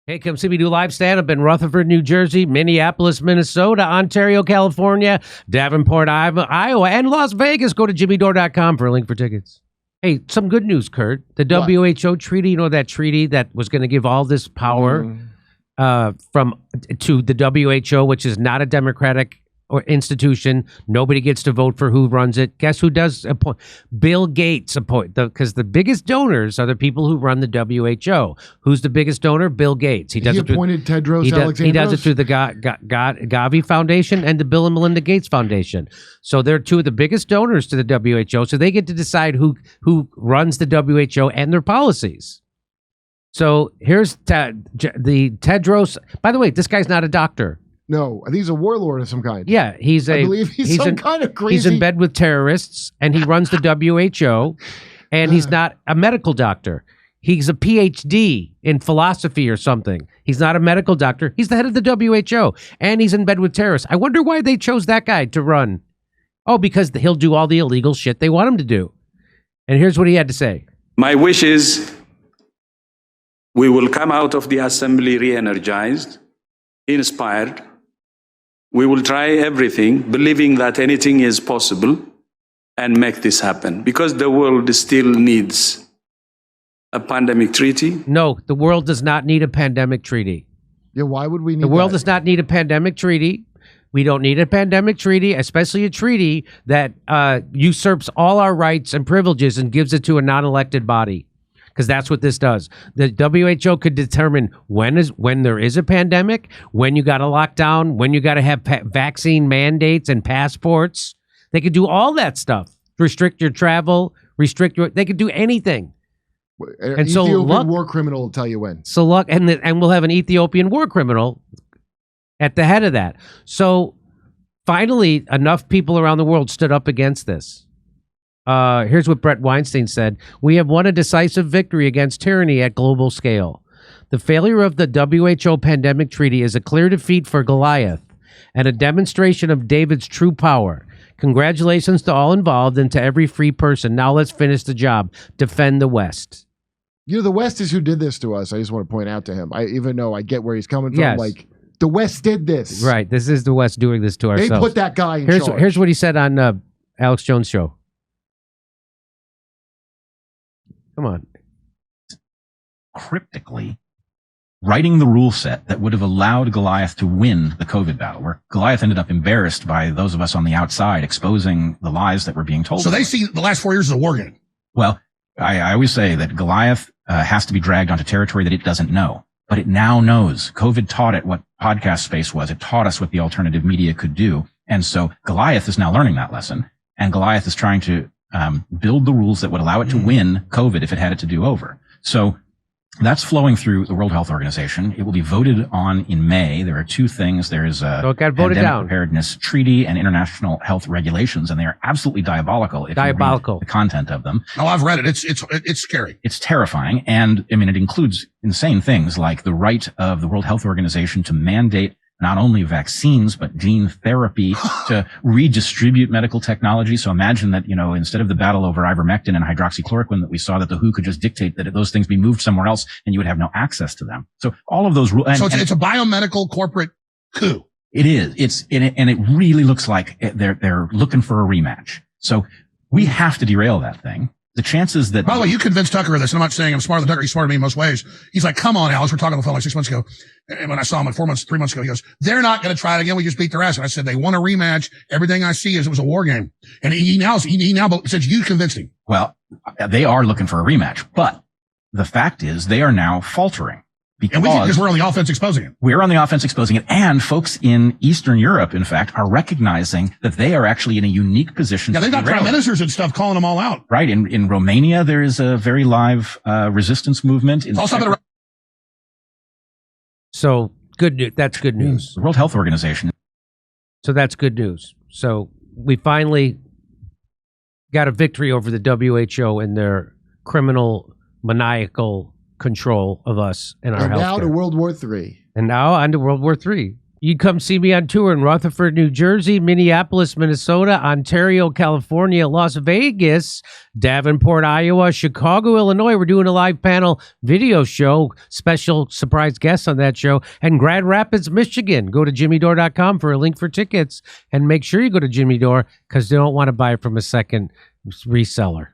Hey, come see me do live stand-up in Rutherford, New Jersey, Minneapolis, Minnesota, Ontario, California, Davenport, Iowa, and Las Vegas. Go to jimmydore.com for a link for tickets. Hey, some good news, Kurt. The WHO treaty, you know that treaty that was going to give all this power to the WHO, which is not a democratic or institution. Nobody gets to vote for who runs it. Guess who does appoint? Bill Gates appoint, because the biggest donors are the people who run the WHO. Who's the biggest donor? Bill Gates. He appointed Tedros Alexandros. He does it through the Gavi Foundation and the Bill and Melinda Gates Foundation. So they're two of the biggest donors to the WHO. So they get to decide who runs the WHO and their policies. So here's the Tedros. By the way, this guy's not a doctor. No, I think he's a warlord of some kind. Yeah, I believe he's some kind of crazy. He's in bed with terrorists, and he runs the WHO, and he's not a medical doctor. He's a PhD in philosophy or something. He's not a medical doctor. He's the head of the WHO, and he's in bed with terrorists. I wonder why they chose that guy to run. Oh, because he'll do all the illegal shit they want him to do. And here's what he had to say. My wish is we will come out of the assembly re-energized, inspired. We will try everything, believing that anything is possible, and make this happen. Because the world still needs a pandemic treaty. No, the world does not need a pandemic treaty. Yeah, why would we need The world does not need a pandemic treaty. We don't need a pandemic treaty, especially a treaty that usurps all our rights and privileges and gives it to a non-elected body. Because that's what this does. The WHO could determine when there is a pandemic, when you got to lock down, when you got to have vaccine mandates and passports. They could do all that stuff. Restrict your travel, they could do anything. And so Ethiopian war criminal will tell you when. So look, and we'll have an Ethiopian war criminal at the head of that. So finally, enough people around the world stood up against this. Here's what Brett Weinstein said. We have won a decisive victory against tyranny at global scale. The failure of the WHO pandemic treaty is a clear defeat for Goliath and a demonstration of David's true power. Congratulations to all involved and to every free person. Now let's finish the job. Defend the West. You know, the West is who did this to us. I just want to point out to him. Even though I get where he's coming from. Yes. Like, the West did this. Right. This is the West doing this to ourselves. They put that guy in charge. Here's what he said on Alex Jones' show. Come on. Cryptically writing the rule set that would have allowed Goliath to win the COVID battle, where Goliath ended up embarrassed by those of us on the outside exposing the lies that were being told. So they see the last 4 years as a war game. Well, I always say that Goliath has to be dragged onto territory that it doesn't know, but it now knows. COVID taught it what podcast space was. It taught us what the alternative media could do. And so Goliath is now learning that lesson, and Goliath is trying to build the rules that would allow it to win COVID if it had it to do over. So that's flowing through the World Health Organization. It will be voted on in May. There are two things. There is a pandemic preparedness treaty and international health regulations, and they are absolutely diabolical. If you read the content of them. Oh, I've read it. It's scary. It's terrifying. And I mean, it includes insane things like the right of the World Health Organization to mandate not only vaccines, but gene therapy, to redistribute medical technology. So imagine that, you know, instead of the battle over ivermectin and hydroxychloroquine that we saw, that the WHO could just dictate that those things be moved somewhere else and you would have no access to them. So all of those rules. So it's a biomedical corporate coup. It is. And it really looks like they're looking for a rematch. So we have to derail that thing. The chances that... By the way, you convinced Tucker of this, and I'm not saying I'm smarter than Tucker. He's smarter than me in most ways. He's like, come on, Alex. We're talking on the phone like 6 months ago. And when I saw him 3 months ago, he goes, they're not going to try it again. We just beat their ass. And I said, they want a rematch. Everything I see is it was a war game. And he now says you convinced him. Well, they are looking for a rematch, but the fact is they are now faltering. Because we're on the offense exposing it. We're on the offense exposing it. And folks in Eastern Europe, in fact, are recognizing that they are actually in a unique position. Yeah, they've got prime ministers and stuff calling them all out. Right. In Romania, there is a very live resistance movement. So good news. That's good news. The World Health Organization. So that's good news. So we finally got a victory over the WHO and their criminal, maniacal control of us and our health. And now to World War III. And now on to World War III. You come see me on tour in Rutherford, New Jersey, Minneapolis, Minnesota, Ontario, California, Las Vegas, Davenport, Iowa, Chicago, Illinois. We're doing a live panel video show, special surprise guests on that show, and Grand Rapids, Michigan. Go to jimmydore.com for a link for tickets, and make sure you go to Jimmy Dore because they don't want to buy it from a second reseller.